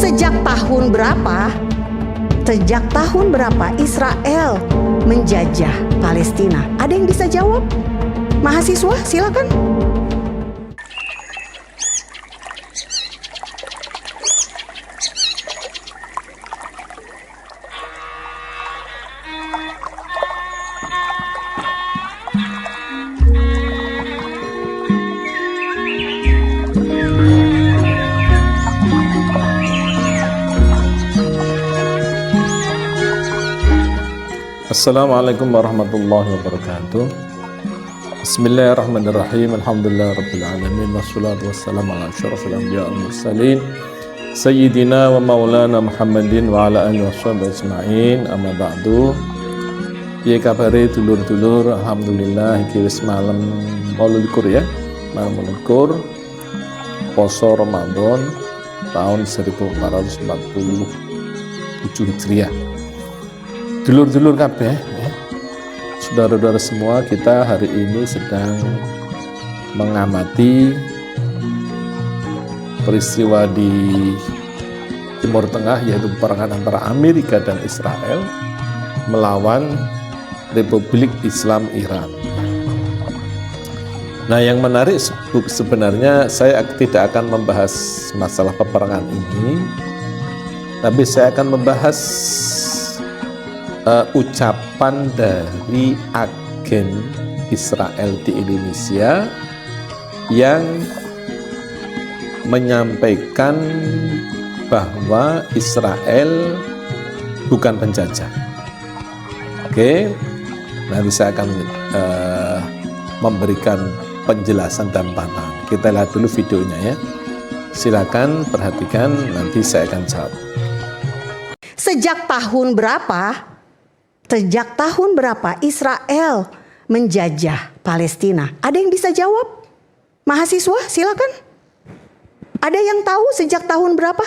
Sejak tahun berapa Israel menjajah Palestina? Ada yang bisa jawab? Mahasiswa, silakan. Assalamualaikum warahmatullahi wabarakatuh. Bismillahirrahmanirrahim. Alhamdulillah rabbil alamin. Wassalatu wassalamu ala asyrafil anbiya wal mursalin Sayyidina wa maulana Muhammadin wa ala alihi washabihi ajma'in. Amma ba'du. Piye kabare dulur-dulur? Alhamdulillah iki wis malam 28 ya. Malam 28 poso Ramadan tahun 1447 Hijriah. Dulur-dulur kabeh ya. Saudara-saudara semua, kita hari ini sedang mengamati peristiwa di Timur Tengah, yaitu peperangan antara Amerika dan Israel melawan Republik Islam Iran. Nah, yang menarik sebenarnya saya tidak akan membahas masalah peperangan ini, tapi saya akan membahas ucapan dari agen Israel di Indonesia yang menyampaikan bahwa Israel bukan penjajah. Oke, nanti saya akan memberikan penjelasan dan pandangan. Kita lihat dulu videonya ya. Silakan perhatikan, nanti saya akan jawab. Sejak tahun berapa Israel menjajah Palestina? Ada yang bisa jawab? Mahasiswa, silakan. Ada yang tahu sejak tahun berapa?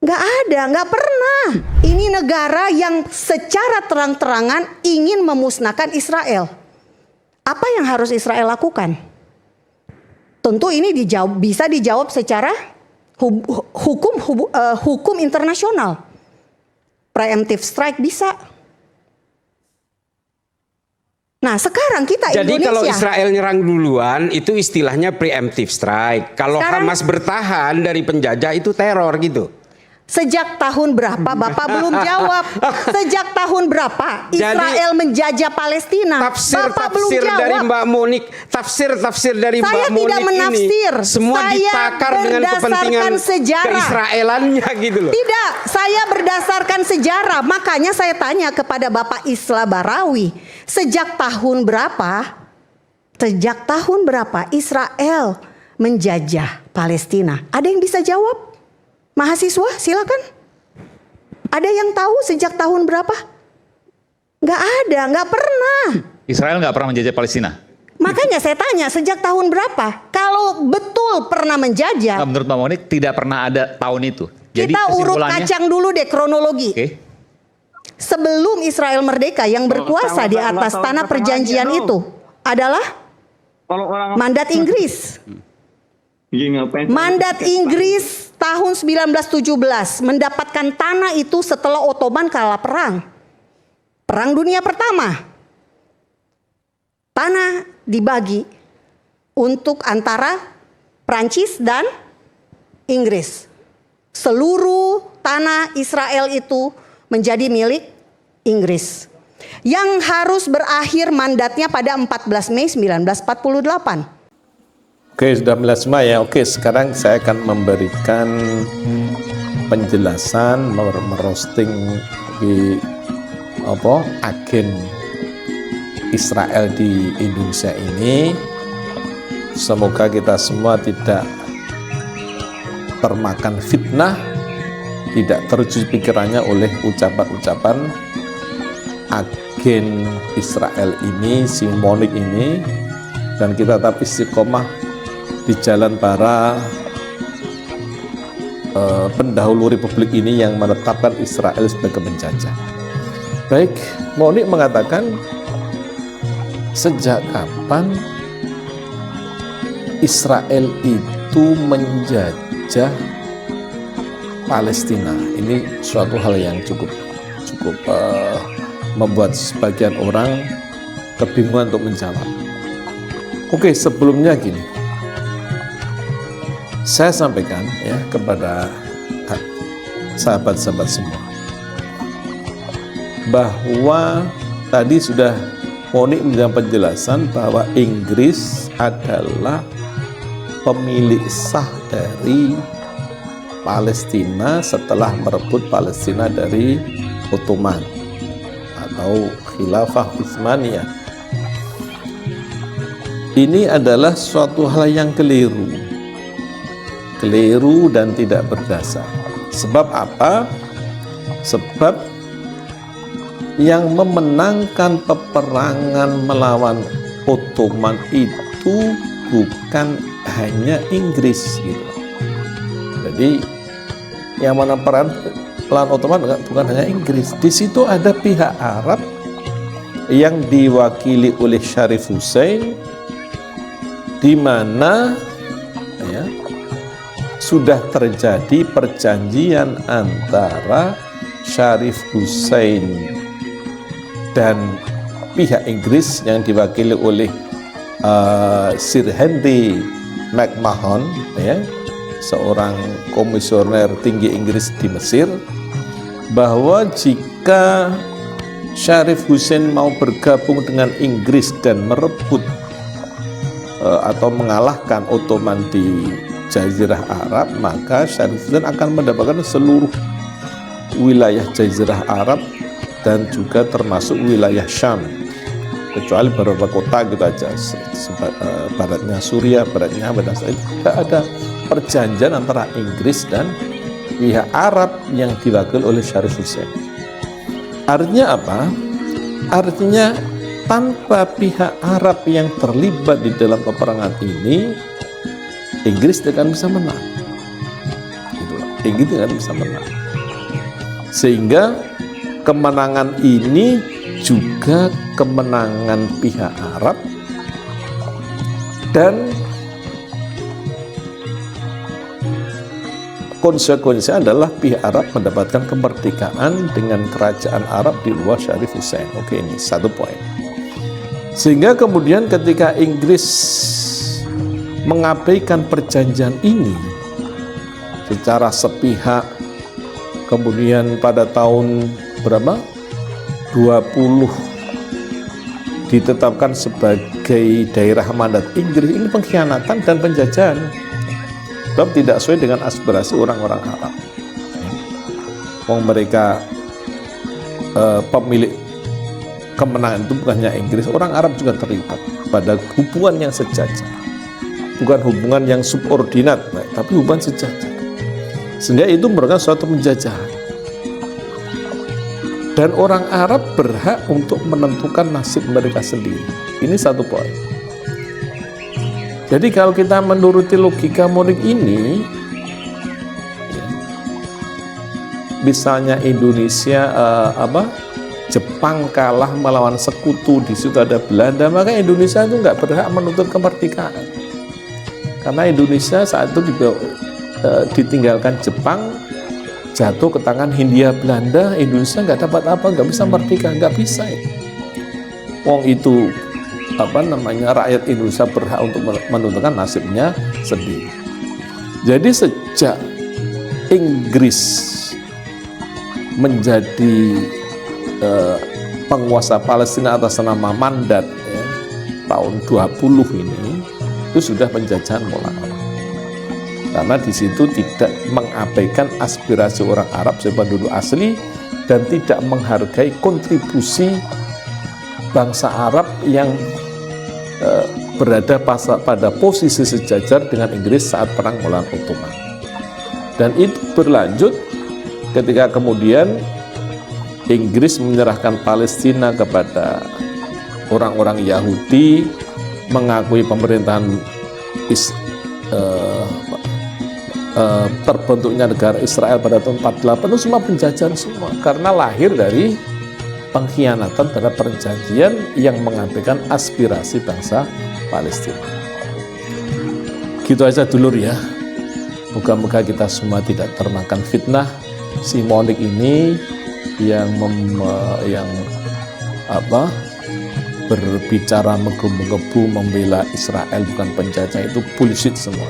Nggak ada, nggak pernah. Ini negara yang secara terang-terangan ingin memusnahkan Israel. Apa yang harus Israel lakukan? Tentu ini bisa dijawab secara hukum internasional. Preemptive strike bisa. Nah, sekarang kita Jadi Indonesia. kalau Israel nyerang duluan itu istilahnya preemptive strike. Kalau Sekarang, Hamas bertahan dari penjajah itu teror gitu. Sejak tahun berapa? Bapak belum jawab. Sejak tahun berapa Israel menjajah Palestina? Bapak belum Tafsir jawab. dari Mbak Monik, tafsir dari Saya Mbak Monik tidak menafsir. ini semua Saya ditakar dengan kepentingan berdasarkan sejarah. keisraelannya gitu loh. Tidak, saya berdasarkan sejarah. Makanya saya tanya kepada Bapak Isla Barawi, sejak tahun berapa Israel menjajah Palestina? Ada yang bisa jawab? Mahasiswa, silakan. Ada yang tahu sejak tahun berapa? Nggak ada, nggak pernah. Israel nggak pernah menjajah Palestina. Makanya saya tanya, sejak tahun berapa? Kalau betul pernah menjajah, Menurut Mbak Monik tidak pernah ada tahun itu. Jadi kita urut kesimpulannya, kacang dulu deh kronologi. Oke. Sebelum Israel merdeka, yang berkuasa di atas tanah perjanjian itu adalah mandat Inggris. Mandat Inggris tahun 1917 mendapatkan tanah itu setelah Ottoman kalah perang Dunia Pertama. Tanah dibagi untuk antara Prancis dan Inggris. Seluruh tanah Israel itu menjadi milik Inggris, yang harus berakhir mandatnya pada 14 Mei 1948. Oke, sudah semua ya. Oke, sekarang saya akan memberikan penjelasan, merosting di agen Israel di Indonesia ini. Semoga kita semua tidak termakan fitnah, tidak terjun pikirannya oleh ucapan-ucapan agen Israel ini, si Monik ini, dan kita tetap istiqomah di jalan para pendahulu republik ini yang menetapkan Israel sebagai penjajah. Baik, Monik mengatakan, sejak kapan Israel itu menjajah Palestina. Ini suatu hal yang cukup membuat sebagian orang kebingungan untuk menjawab. Oke, sebelumnya gini, saya sampaikan ya kepada sahabat-sahabat semua bahwa tadi sudah Moni memberikan penjelasan bahwa Inggris adalah pemilik sah dari Palestina setelah merebut Palestina dari Ottoman atau Khilafah Utsmaniyah. Ini adalah suatu hal yang keliru dan tidak berdasar. Sebab apa? Sebab yang memenangkan peperangan melawan Ottoman itu bukan hanya Inggris gitu. Jadi yang menang peran melawan Ottoman bukan hanya Inggris. Di situ ada pihak Arab yang diwakili oleh Syarif Hussein, di mana ya, sudah terjadi perjanjian antara Syarif Hussein dan pihak Inggris yang diwakili oleh Sir Henry McMahon, ya, seorang komisioner tinggi Inggris di Mesir, bahwa jika Syarif Hussein mau bergabung dengan Inggris dan merebut atau mengalahkan Ottoman di Jazirah Arab, maka Syarif Hussein akan mendapatkan seluruh wilayah Jazirah Arab dan juga termasuk wilayah Syam, kecuali beberapa kota gitu aja, baratnya Suriah, baratnya Israel. Tidak ada perjanjian antara Inggris dan pihak Arab yang diwakili oleh Syarif Hussein. Artinya apa? Artinya tanpa pihak Arab yang terlibat di dalam peperangan ini, Inggris tidak akan bisa menang. Itulah, Inggris tidak akan bisa menang. Sehingga kemenangan ini juga kemenangan pihak Arab, dan konsekuensinya adalah pihak Arab mendapatkan kemerdekaan dengan kerajaan Arab di luar Syarif Hussein. Oke, ini satu poin. Sehingga kemudian ketika Inggris mengabaikan perjanjian ini secara sepihak, kemudian pada tahun berapa? 20 ditetapkan sebagai daerah mandat Inggris. Ini pengkhianatan dan penjajahan. Sebab tidak sesuai dengan aspirasi orang-orang Arab. Mereka pemilik kemenangan itu bukan hanya Inggris, orang Arab juga terlibat pada hubungan yang sejajar, bukan hubungan yang subordinat, tapi hubungan sejajar. Sehingga itu merupakan suatu penjajahan, dan orang Arab berhak untuk menentukan nasib mereka sendiri. Ini satu poin. Jadi kalau kita menuruti logika Monik ini, misalnya Indonesia Jepang kalah melawan sekutu, di situ ada Belanda, maka Indonesia itu nggak berhak menuntut kemerdekaan, karena Indonesia saat itu ditinggalkan Jepang, jatuh ke tangan Hindia Belanda. Indonesia nggak dapat apa, nggak bisa merdeka, nggak bisa itu. Itu rakyat Indonesia berhak untuk menentukan nasibnya sendiri. Jadi sejak Inggris menjadi penguasa Palestina atas nama mandat tahun 20 ini, itu sudah penjajahan mulai. Karena di situ tidak mengabaikan aspirasi orang Arab sebagai penduduk asli dan tidak menghargai kontribusi bangsa Arab yang berada pada posisi sejajar dengan Inggris saat perang melawan Ottoman. Dan itu berlanjut ketika kemudian Inggris menyerahkan Palestina kepada orang-orang Yahudi, mengakui pemerintahan terbentuknya negara Israel pada tahun 48. Itu semua penjajahan semua, karena lahir dari pengkhianatan terhadap perjanjian yang mengabaikan aspirasi bangsa Palestina. Gitu aja dulur ya. Moga-moga kita semua tidak termakan fitnah si Monik ini yang berbicara menggebu-gebu membela Israel bukan penjajah, itu bullshit semua.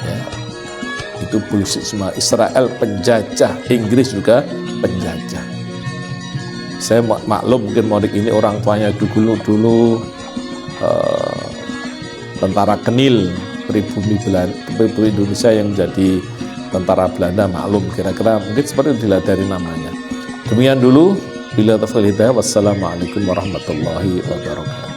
Ya, itu bullshit semua. Israel penjajah, Inggris juga penjajah. Saya maklum mungkin Monik ini orang tuanya dulu tentara Kenil, pribumi Indonesia yang jadi tentara Belanda, maklum kira-kira mungkin seperti itu dilihat dari namanya. Demikian dulu, bila taufiq wal hidayah, wassalamualaikum warahmatullahi wabarakatuh.